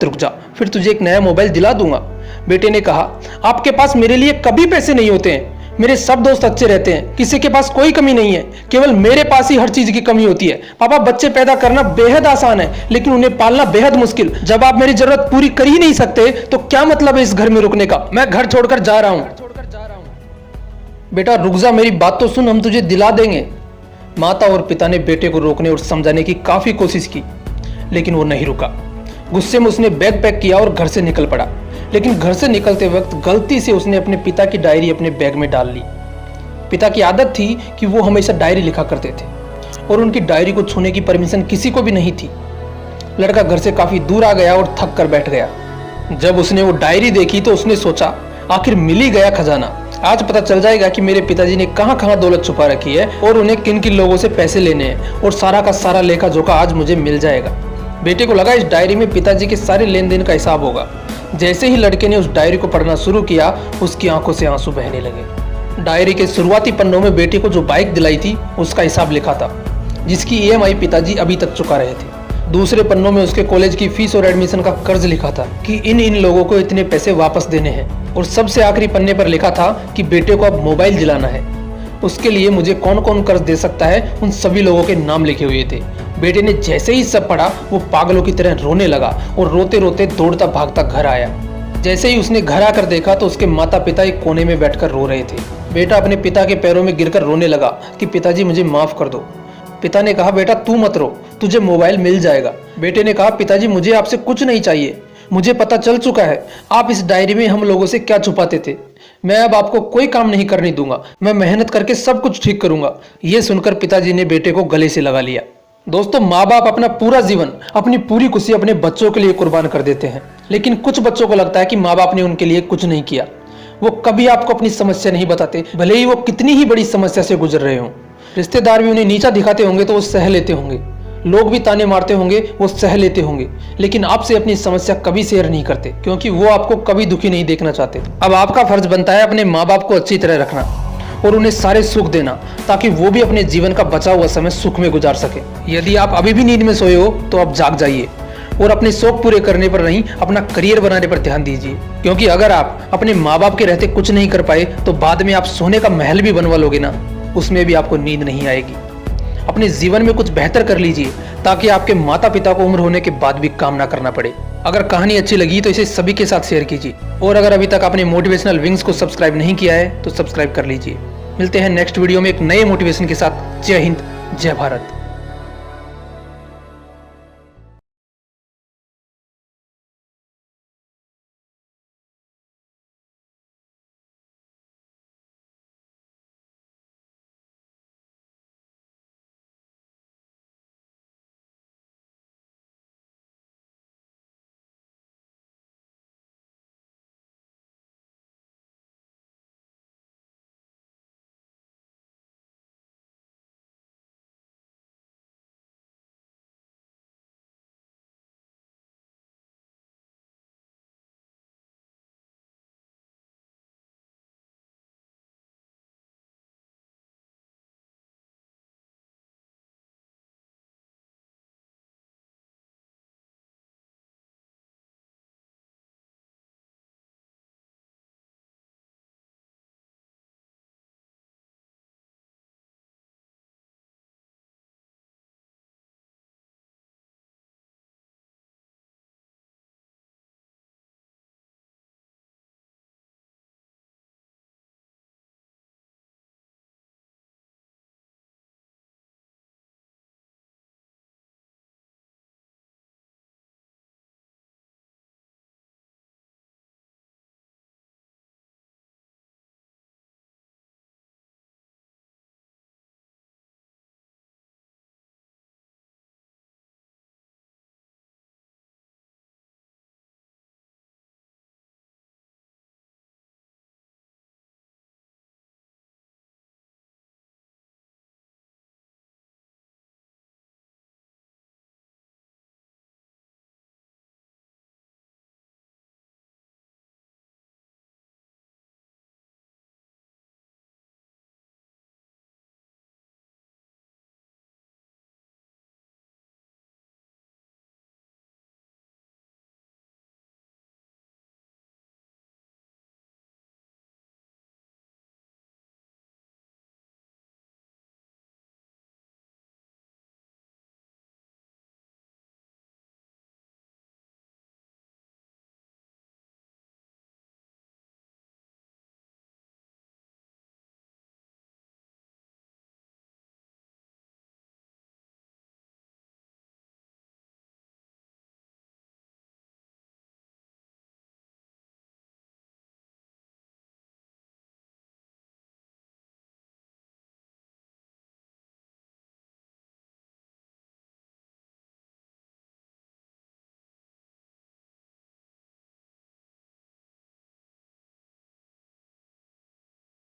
रुक जा, फिर तुझे एक नया मोबाइल दिला दूंगा। बेटे ने कहा, आपके पास मेरे लिए कभी पैसे नहीं होते हैं। मेरे सब दोस्त अच्छे रहते हैं, किसी के पास कोई कमी नहीं है, केवल मेरे पास ही हर चीज की कमी होती है। पापा, बच्चे पैदा करना बेहद आसान है, लेकिन उन्हें पालना बेहद मुश्किल। जब आप मेरी जरूरत पूरी कर ही नहीं सकते तो क्या मतलब है इस घर में रुकने का। मैं घर छोड़कर जा रहा हूँ। बेटा रुक जा, मेरी बात तो सुन, हम तुझे दिला देंगे। माता और पिता ने बेटे को रोकने और समझाने की काफी कोशिश की, लेकिन वो नहीं रुका। गुस्से में उसने बैग पैक किया और घर से निकल पड़ा। लेकिन घर से निकलते वक्त गलती से उसने अपने पिता की डायरी अपने बैग में डाल ली। पिता की आदत थी कि वो हमेशा डायरी लिखा करते थे और उनकी डायरी को छूने की परमिशन किसी को भी नहीं थी। लड़का घर से काफी दूर आ गया और थक कर बैठ गया। जब उसने वो डायरी देखी तो उसने सोचा, आखिर मिल ही गया खजाना। आज पता चल जाएगा कि मेरे पिताजी ने कहां कहां दौलत छुपा रखी है और उन्हें किन किन लोगों से पैसे लेने हैं, और सारा का सारा लेखा जोखा आज मुझे मिल जाएगा। बेटे को लगा इस डायरी में पिताजी के सारे लेन देन का हिसाब होगा। जैसे ही लड़के ने उस डायरी को पढ़ना शुरू किया, उसकी आंखों से आंसू बहने लगे। डायरी के शुरुआती पन्नों में बेटे को जो बाइक दिलाई थी उसका हिसाब लिखा था, जिसकी EMI पिताजी अभी तक चुका रहे थे। दूसरे पन्नों में उसके कॉलेज की फीस और एडमिशन का कर्ज लिखा था कि इन लोगों को इतने पैसे वापस देने हैं। और सबसे आखिरी पन्ने पर लिखा था कि बेटे को अब मोबाइल दिलाना है, उसके लिए मुझे कौन कौन कर्ज दे सकता है, उन सभी लोगों के नाम लिखे हुए थे। बेटे ने जैसे ही सब पढ़ा, वो पागलों की तरह रोने लगा और रोते रोते दौड़ता भागता घर आया। जैसे ही उसने घर आकर देखा तो उसके माता पिता एक कोने में बैठकर रो रहे थे। बेटा अपने पिता के पैरों में गिरकर रोने लगा कि पिताजी मुझे माफ कर दो। पिता ने कहा, बेटा तू मत रो, तुझे मोबाइल मिल जाएगा। बेटे ने कहा, पिताजी मुझे आपसे कुछ नहीं चाहिए, मुझे पता चल चुका है आप इस डायरी में हम लोगों से क्या छुपाते थे। मैं अब आपको कोई काम नहीं करने दूंगा, मैं मेहनत करके सब कुछ ठीक करूंगा। ये सुनकर पिताजी ने बेटे को गले से लगा लिया। दोस्तों, माँ बाप अपना पूरा जीवन, अपनी पूरी खुशी अपने बच्चों के लिए कुर्बान कर देते हैं, लेकिन कुछ बच्चों को लगता है कि माँ बाप ने उनके लिए कुछ नहीं किया। वो कभी आपको अपनी समस्या नहीं बताते, भले ही वो कितनी ही बड़ी समस्या से गुजर रहे हों। रिश्तेदार भी उन्हें नीचा दिखाते होंगे तो वो सह लेते होंगे, लोग भी ताने मारते होंगे, वो सह लेते होंगे, लेकिन आपसे अपनी समस्या कभी शेयर नहीं करते, क्योंकि वो आपको कभी दुखी नहीं देखना चाहते। अब आपका फर्ज बनता है अपने माँ बाप को अच्छी तरह रखना और उन्हें सारे सुख देना, ताकि वो भी अपने जीवन का बचा हुआ समय सुख में गुजार सके। यदि आप अभी भी नींद में सोए हो तो आप जाग जाइए और अपने शौक पूरे करने पर नहीं, अपना करियर बनाने पर ध्यान दीजिए, क्योंकि अगर आप अपने माँ बाप के रहते कुछ नहीं कर पाए तो बाद में आप सोने का महल भी बनवा लोगे ना, उसमें भी आपको नींद नहीं आएगी। अपने जीवन में कुछ बेहतर कर लीजिए, ताकि आपके माता पिता को उम्र होने के बाद भी काम ना करना पड़े। अगर कहानी अच्छी लगी तो इसे सभी के साथ शेयर कीजिए, और अगर अभी तक आपने मोटिवेशनल विंग्स को सब्सक्राइब नहीं किया है तो सब्सक्राइब कर लीजिए। मिलते हैं नेक्स्ट वीडियो में एक नए मोटिवेशन के साथ। जय हिंद, जय भारत।